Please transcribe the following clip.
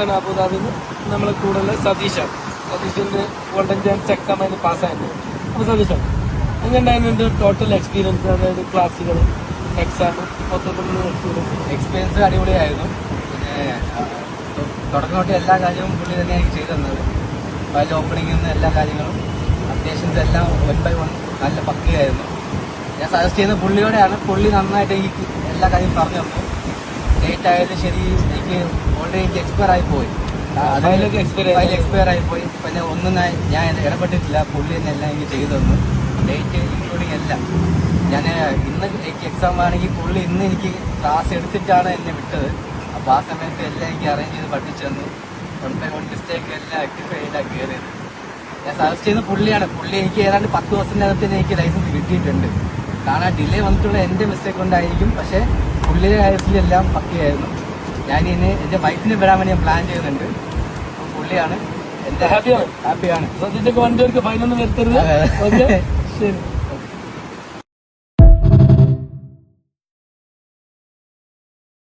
ആണ് അബുദാബിയിൽ നിന്ന്. നമ്മളെ കൂടുതൽ സതീഷാണ്. സതീഷിന്റെ ഗോൾഡൻ ചാൻസ് എക്സാം ആയിട്ട് പാസ്സായിരുന്നു. അപ്പോൾ സതീഷാണ് എങ്ങനെയുണ്ടായിരുന്നു ടോട്ടൽ എക്സ്പീരിയൻസ്, അതായത് ക്ലാസ്സുകൾ, എക്സാം, മൊത്തത്തിലുള്ള എക്സ്പീരിയൻസ് അടിപൊളിയായിരുന്നു. പിന്നെ തുടക്കം തൊട്ട് എല്ലാ കാര്യവും പുള്ളി തന്നെ എനിക്ക് ചെയ്തു തന്നത്. ഫയൽ ഓപ്പണിങ്ങിൽ നിന്ന് എല്ലാ കാര്യങ്ങളും അപ്ഡേഷൻസ് എല്ലാം 1 by 1 നല്ല പക്കയായിരുന്നു. ഞാൻ സജസ്റ്റ് ചെയ്യുന്ന പുള്ളിയോടെയാണ്. പുള്ളി നന്നായിട്ട് എനിക്ക് എല്ലാ കാര്യവും പറഞ്ഞു തന്നു. ഡേറ്റ് ആയാലും ശരി, എനിക്ക് ഓൾറെഡി എനിക്ക് എക്സ്പയർ ആയിപ്പോയി, ഫയൽ എക്സ്പയർ ആയിപ്പോയി. പിന്നെ ഒന്നും ഞാൻ ഇടപെട്ടിട്ടില്ല. പുള്ളി തന്നെ എല്ലാം എനിക്ക് ചെയ്തു തന്നു, ഡേറ്റ് ഇൻക്ലൂഡിങ് എല്ലാം. ഞാൻ ഇന്ന് എനിക്ക് എക്സാം ആണെങ്കിൽ പുള്ളി ഇന്ന് എനിക്ക് ക്ലാസ് എടുത്തിട്ടാണ് എന്നെ വിട്ടത്. അപ്പോൾ ആ സമയത്ത് എല്ലാം എനിക്ക് അറേഞ്ച് ചെയ്ത് പഠിച്ചു തന്നു. 1 by 1 മിസ്റ്റേക്ക് എല്ലാം ആക്ടിഫൈ ചെയ്താണ് കയറിയത്. ഞാൻ സജസ്റ്റ് ചെയ്യുന്ന പുള്ളിയാണ്. പുള്ളി എനിക്ക് ഏതാണ്ട് 10 ദിവസത്തിനകത്ത് എനിക്ക് ലൈസൻസ് കിട്ടിയിട്ടുണ്ട്. കാരണം ഡിലേ വന്നിട്ടുള്ള എൻ്റെ മിസ്റ്റേക്ക് കൊണ്ടായിരിക്കും. പക്ഷേ പുള്ളിയുടെ കാര്യത്തിലെല്ലാം പക്കയായിരുന്നു. ഞാനിനി എൻ്റെ വൈഫിനെ വരാൻ വേണ്ടി ഞാൻ പ്ലാൻ ചെയ്യുന്നുണ്ട്. പുള്ളിയാണ് എൻ്റെ ഹാപ്പിയാണ്. ഹാപ്പിയാണ്. സത്യത്തെ വണ്ടികൾക്ക് ഫൈനൊന്നും വരുത്തരുത്. ശരി.